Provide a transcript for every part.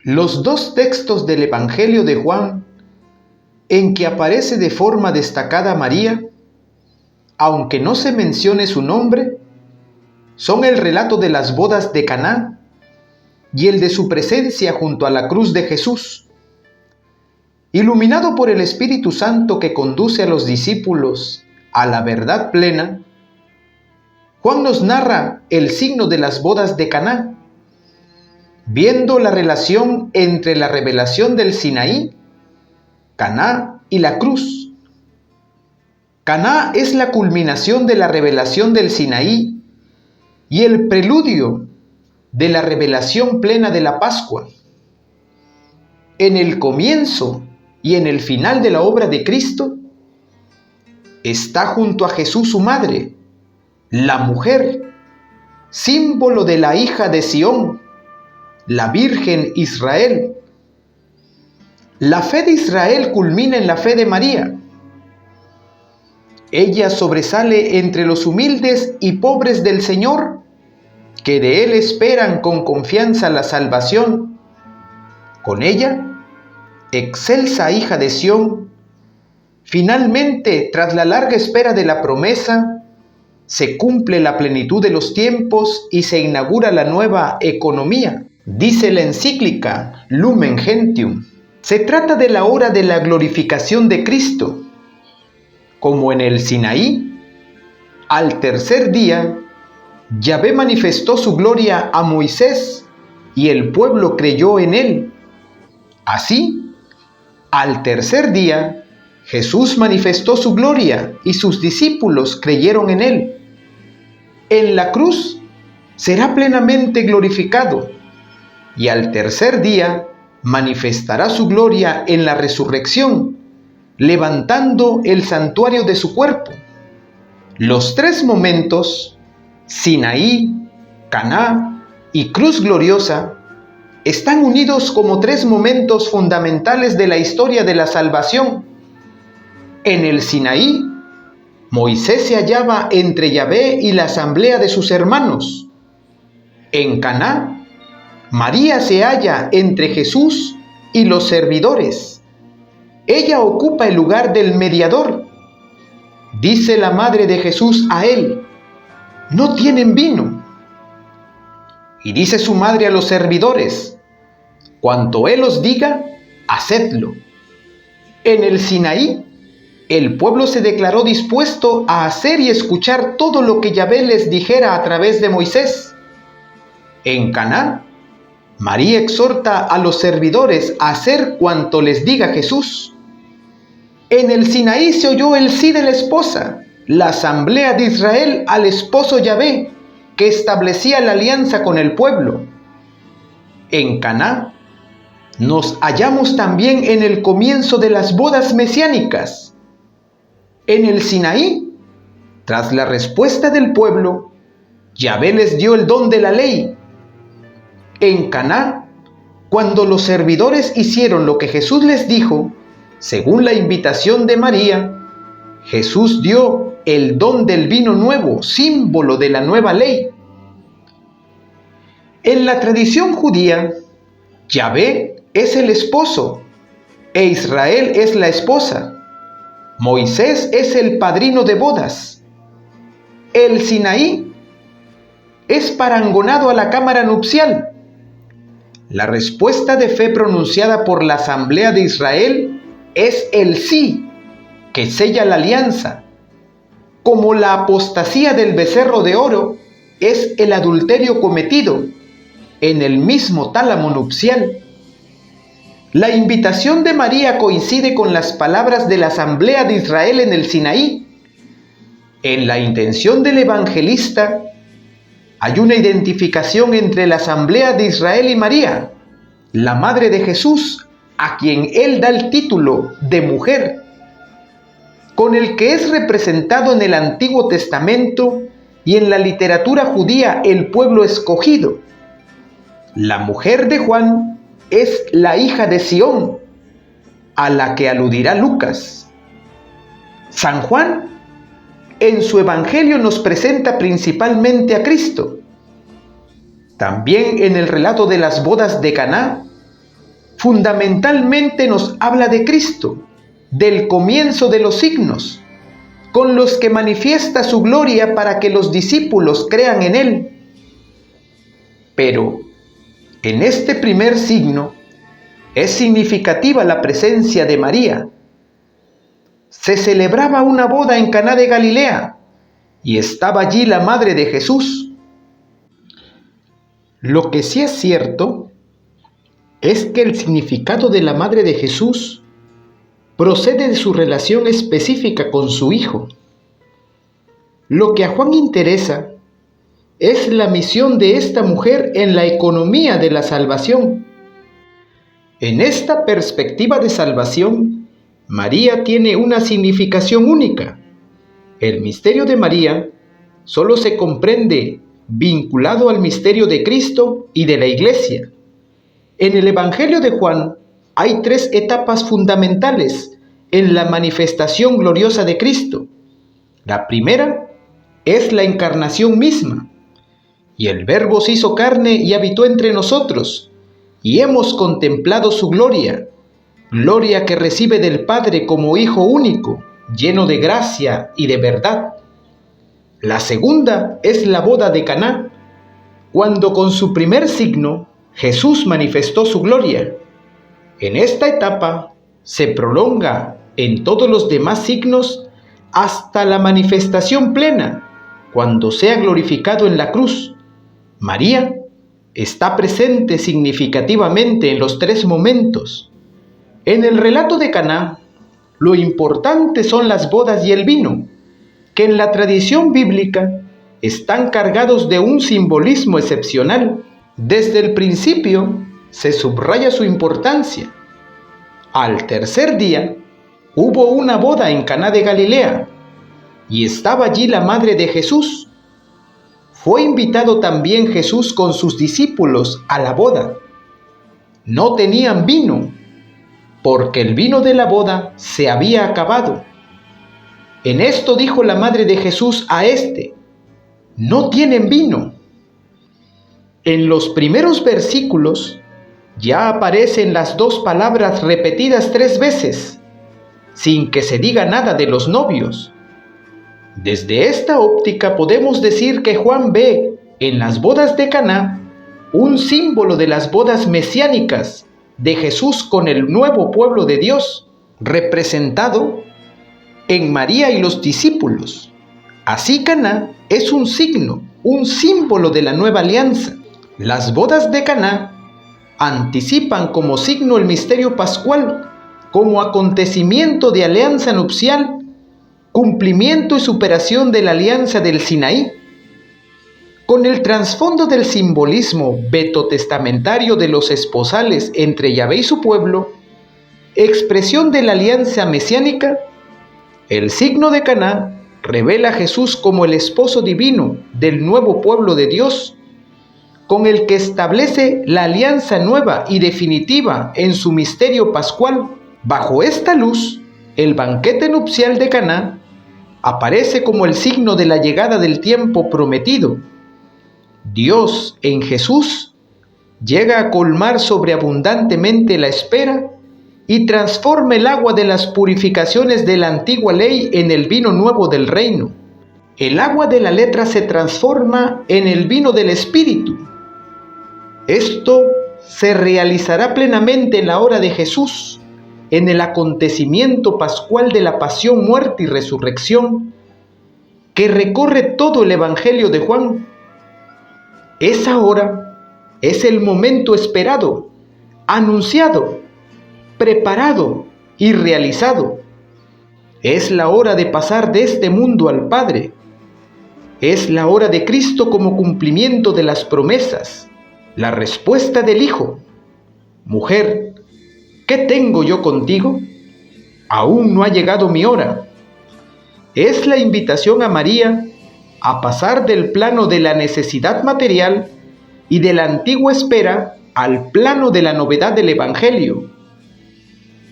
Los dos textos del Evangelio de Juan en que aparece de forma destacada María, aunque no se mencione su nombre, son el relato de las bodas de Caná y el de su presencia junto a la cruz de Jesús. Iluminado por el Espíritu Santo que conduce a los discípulos a la verdad plena, Juan nos narra el signo de las bodas de Caná, viendo la relación entre la revelación del Sinaí, Caná y la cruz. Caná es la culminación de la revelación del Sinaí y el preludio de la revelación plena de la Pascua. En el comienzo y en el final de la obra de Cristo está junto a Jesús su madre, la mujer, símbolo de la hija de Sión, la Virgen Israel. La fe de Israel culmina en la fe de María. Ella sobresale entre los humildes y pobres del Señor, que de Él esperan con confianza la salvación. Con ella, excelsa hija de Sión, finalmente, tras la larga espera de la promesa, se cumple la plenitud de los tiempos y se inaugura la nueva economía. Dice la encíclica Lumen Gentium. Se trata de la hora de la glorificación de Cristo. Como en el Sinaí, al tercer día, Yahvé manifestó su gloria a Moisés y el pueblo creyó en él. Así, al tercer día, Jesús manifestó su gloria y sus discípulos creyeron en él. En la cruz será plenamente glorificado y al tercer día manifestará su gloria en la resurrección, levantando el santuario de su cuerpo. Los tres momentos, Sinaí, Caná y cruz gloriosa, están unidos como tres momentos fundamentales de la historia de la salvación. En el Sinaí, Moisés se hallaba entre Yahvé y la asamblea de sus hermanos. En Caná, María se halla entre Jesús y los servidores. Ella ocupa el lugar del mediador. Dice la madre de Jesús a él: «No tienen vino». Y dice su madre a los servidores: «Cuanto él os diga, hacedlo». En el Sinaí, el pueblo se declaró dispuesto a hacer y escuchar todo lo que Yahvé les dijera a través de Moisés. En Caná, María exhorta a los servidores a hacer cuanto les diga Jesús. En el Sinaí se oyó el sí de la esposa, la asamblea de Israel al esposo Yahvé, que establecía la alianza con el pueblo. En Caná, nos hallamos también en el comienzo de las bodas mesiánicas. En el Sinaí, tras la respuesta del pueblo, Yahvé les dio el don de la ley. En Caná, cuando los servidores hicieron lo que Jesús les dijo, según la invitación de María, Jesús dio el don del vino nuevo, símbolo de la nueva ley. En la tradición judía, Yahvé es el esposo e Israel es la esposa. Moisés es el padrino de bodas. El Sinaí es parangonado a la cámara nupcial. La respuesta de fe pronunciada por la asamblea de Israel es el sí, que sella la alianza, como la apostasía del becerro de oro es el adulterio cometido en el mismo tálamo nupcial. La invitación de María coincide con las palabras de la asamblea de Israel en el Sinaí. En la intención del evangelista hay una identificación entre la asamblea de Israel y María, la madre de Jesús, a quien él da el título de mujer, con el que es representado en el Antiguo Testamento y en la literatura judía el pueblo escogido. La mujer de Juan es la hija de Sión, a la que aludirá Lucas. San Juan, en su Evangelio, nos presenta principalmente a Cristo. También en el relato de las bodas de Caná, fundamentalmente nos habla de Cristo, del comienzo de los signos, con los que manifiesta su gloria para que los discípulos crean en Él. Pero en este primer signo es significativa la presencia de María. Se celebraba una boda en Caná de Galilea y estaba allí la madre de Jesús. Lo que sí es cierto es que el significado de la madre de Jesús procede de su relación específica con su hijo. Lo que a Juan interesa es la misión de esta mujer en la economía de la salvación. En esta perspectiva de salvación, María tiene una significación única. El misterio de María solo se comprende vinculado al misterio de Cristo y de la Iglesia. En el Evangelio de Juan hay 3 etapas fundamentales en la manifestación gloriosa de Cristo. La primera es la encarnación misma. Y el Verbo se hizo carne y habitó entre nosotros, y hemos contemplado su gloria, gloria que recibe del Padre como Hijo único, lleno de gracia y de verdad. La segunda es la boda de Caná, cuando con su primer signo Jesús manifestó su gloria. En esta etapa se prolonga en todos los demás signos hasta la manifestación plena, cuando sea glorificado en la cruz. María está presente significativamente en los 3 momentos. En el relato de Caná, lo importante son las bodas y el vino, que en la tradición bíblica están cargados de un simbolismo excepcional. Desde el principio se subraya su importancia. Al tercer día hubo una boda en Caná de Galilea, y estaba allí la madre de Jesús. Fue invitado también Jesús con sus discípulos a la boda. No tenían vino, porque el vino de la boda se había acabado. En esto dijo la madre de Jesús a éste: no tienen vino. En los primeros versículos ya aparecen las 2 palabras repetidas 3 veces, sin que se diga nada de los novios. Desde esta óptica podemos decir que Juan ve en las bodas de Caná un símbolo de las bodas mesiánicas de Jesús con el nuevo pueblo de Dios, representado en María y los discípulos. Así Caná es un signo, un símbolo de la nueva alianza. Las bodas de Caná anticipan como signo el misterio pascual, como acontecimiento de alianza nupcial, cumplimiento y superación de la alianza del Sinaí. Con el trasfondo del simbolismo vetotestamentario de los esposales entre Yahvé y su pueblo, expresión de la alianza mesiánica, el signo de Caná revela a Jesús como el esposo divino del nuevo pueblo de Dios, con el que establece la alianza nueva y definitiva en su misterio pascual. Bajo esta luz, el banquete nupcial de Caná aparece como el signo de la llegada del tiempo prometido. Dios en Jesús llega a colmar sobreabundantemente la espera y transforma el agua de las purificaciones de la antigua ley en el vino nuevo del reino. El agua de la letra se transforma en el vino del Espíritu. Esto se realizará plenamente en la hora de Jesús, en el acontecimiento pascual de la pasión, muerte y resurrección, que recorre todo el Evangelio de Juan. Esa hora es el momento esperado, anunciado, preparado y realizado. Es la hora de pasar de este mundo al Padre. Es la hora de Cristo como cumplimiento de las promesas. La respuesta del Hijo: mujer, ¿qué tengo yo contigo? Aún no ha llegado mi hora. Es la invitación a María a pasar del plano de la necesidad material y de la antigua espera al plano de la novedad del Evangelio.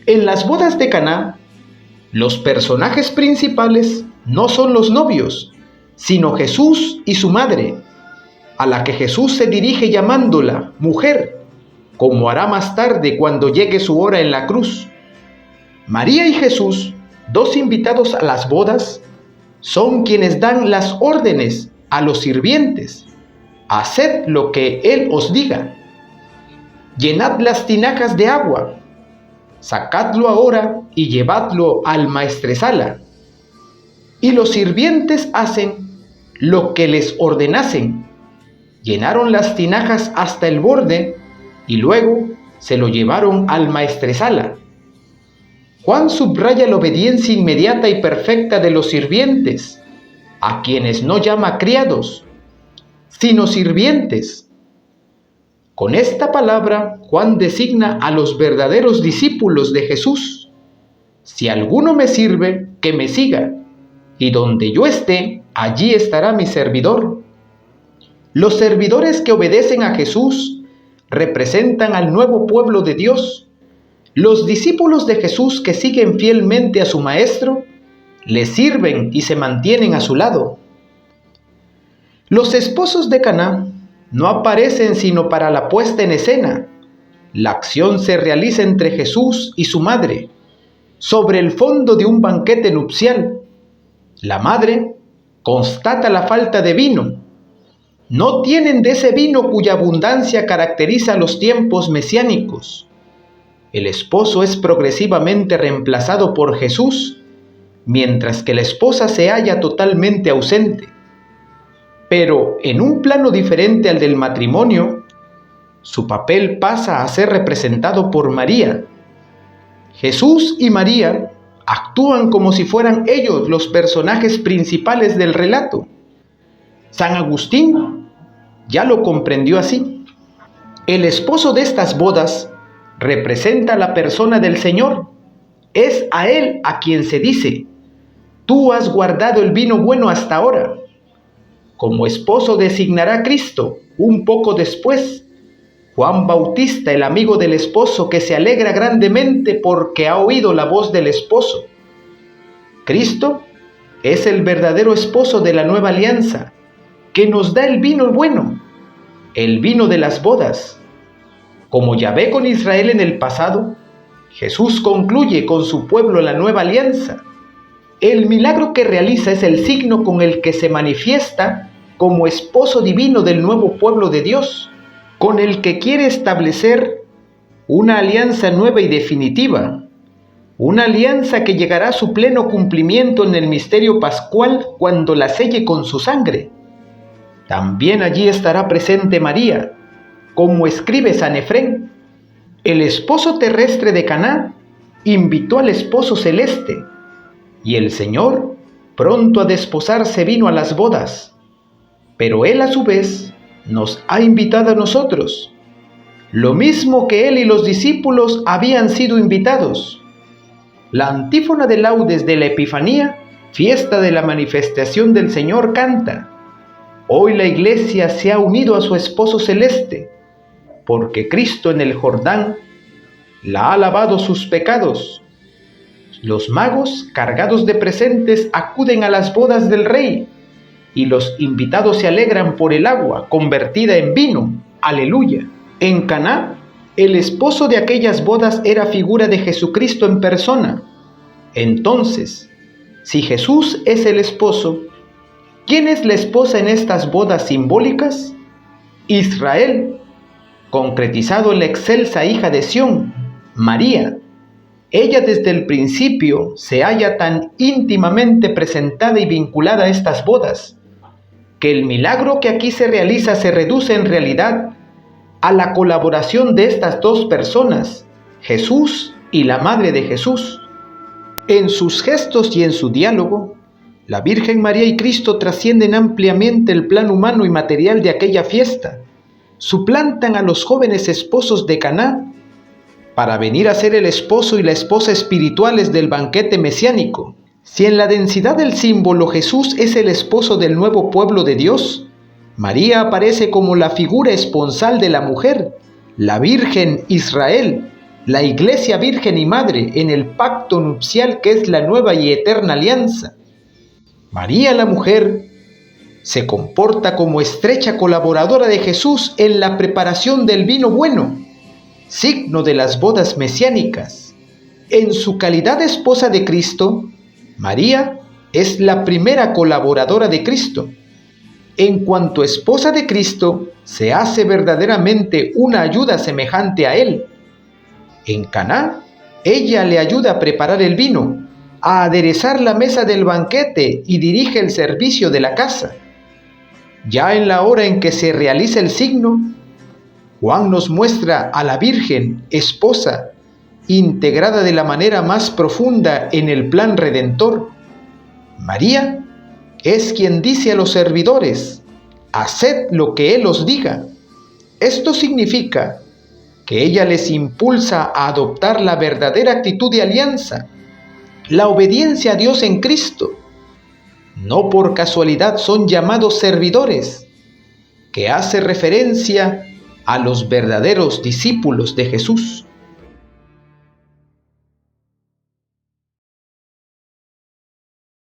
En las bodas de Caná, los personajes principales no son los novios, sino Jesús y su madre, a la que Jesús se dirige llamándola mujer, como hará más tarde cuando llegue su hora en la cruz. María y Jesús, dos invitados a las bodas, son quienes dan las órdenes a los sirvientes. Haced lo que Él os diga. Llenad las tinajas de agua. Sacadlo ahora y llevadlo al maestresala. Y los sirvientes hacen lo que les ordenasen. Llenaron las tinajas hasta el borde y luego se lo llevaron al maestresala. Juan subraya la obediencia inmediata y perfecta de los sirvientes, a quienes no llama criados, sino sirvientes. Con esta palabra, Juan designa a los verdaderos discípulos de Jesús. Si alguno me sirve, que me siga, y donde yo esté, allí estará mi servidor. Los servidores que obedecen a Jesús representan al nuevo pueblo de Dios. Los discípulos de Jesús que siguen fielmente a su Maestro, le sirven y se mantienen a su lado. Los esposos de Caná no aparecen sino para la puesta en escena. La acción se realiza entre Jesús y su madre, sobre el fondo de un banquete nupcial. La madre constata la falta de vino. No tienen de ese vino cuya abundancia caracteriza los tiempos mesiánicos. El esposo es progresivamente reemplazado por Jesús, mientras que la esposa se halla totalmente ausente. Pero en un plano diferente al del matrimonio, su papel pasa a ser representado por María. Jesús y María actúan como si fueran ellos los personajes principales del relato. San Agustín ya lo comprendió así. El esposo de estas bodas representa la persona del Señor. Es a Él a quien se dice: tú has guardado el vino bueno hasta ahora. Como esposo designará a Cristo un poco después. Juan Bautista, el amigo del esposo, que se alegra grandemente porque ha oído la voz del esposo. Cristo es el verdadero esposo de la nueva alianza, que nos da el vino bueno, el vino de las bodas. Como Yahvé con Israel en el pasado, Jesús concluye con su pueblo la nueva alianza. El milagro que realiza es el signo con el que se manifiesta como esposo divino del nuevo pueblo de Dios, con el que quiere establecer una alianza nueva y definitiva, una alianza que llegará a su pleno cumplimiento en el misterio pascual cuando la selle con su sangre. También allí estará presente María, como escribe San Efrén: el esposo terrestre de Caná invitó al esposo celeste, y el Señor pronto a desposarse vino a las bodas. Pero Él a su vez nos ha invitado a nosotros, lo mismo que Él y los discípulos habían sido invitados. La antífona de laudes de la Epifanía, fiesta de la manifestación del Señor, canta: hoy la Iglesia se ha unido a su esposo celeste, porque Cristo en el Jordán la ha lavado sus pecados. Los magos, cargados de presentes, acuden a las bodas del Rey, y los invitados se alegran por el agua convertida en vino. ¡Aleluya! En Caná, el esposo de aquellas bodas era figura de Jesucristo en persona. Entonces, si Jesús es el esposo, ¿quién es la esposa en estas bodas simbólicas? Israel, concretizado en la excelsa hija de Sión, María. Ella desde el principio se halla tan íntimamente presentada y vinculada a estas bodas, que el milagro que aquí se realiza se reduce en realidad a la colaboración de estas dos personas, Jesús y la Madre de Jesús. En sus gestos y en su diálogo, la Virgen María y Cristo trascienden ampliamente el plano humano y material de aquella fiesta, suplantan a los jóvenes esposos de Caná para venir a ser el esposo y la esposa espirituales del banquete mesiánico. Si en la densidad del símbolo Jesús es el esposo del nuevo pueblo de Dios, María aparece como la figura esponsal de la mujer, la Virgen Israel, la Iglesia Virgen y Madre en el pacto nupcial que es la nueva y eterna alianza. María, la mujer, se comporta como estrecha colaboradora de Jesús en la preparación del vino bueno. signo de las bodas mesiánicas. En su calidad de esposa de Cristo, María es la primera colaboradora de Cristo. En cuanto esposa de Cristo, se hace verdaderamente una ayuda semejante a Él. En Caná, ella le ayuda a preparar el vino, a aderezar la mesa del banquete y dirige el servicio de la casa. Ya en la hora en que se realiza el signo, Juan nos muestra a la Virgen, esposa, integrada de la manera más profunda en el plan redentor. María es quien dice a los servidores: haced lo que Él os diga. Esto significa que ella les impulsa a adoptar la verdadera actitud de alianza, la obediencia a Dios en Cristo. No por casualidad son llamados servidores, que hace referencia a los verdaderos discípulos de Jesús.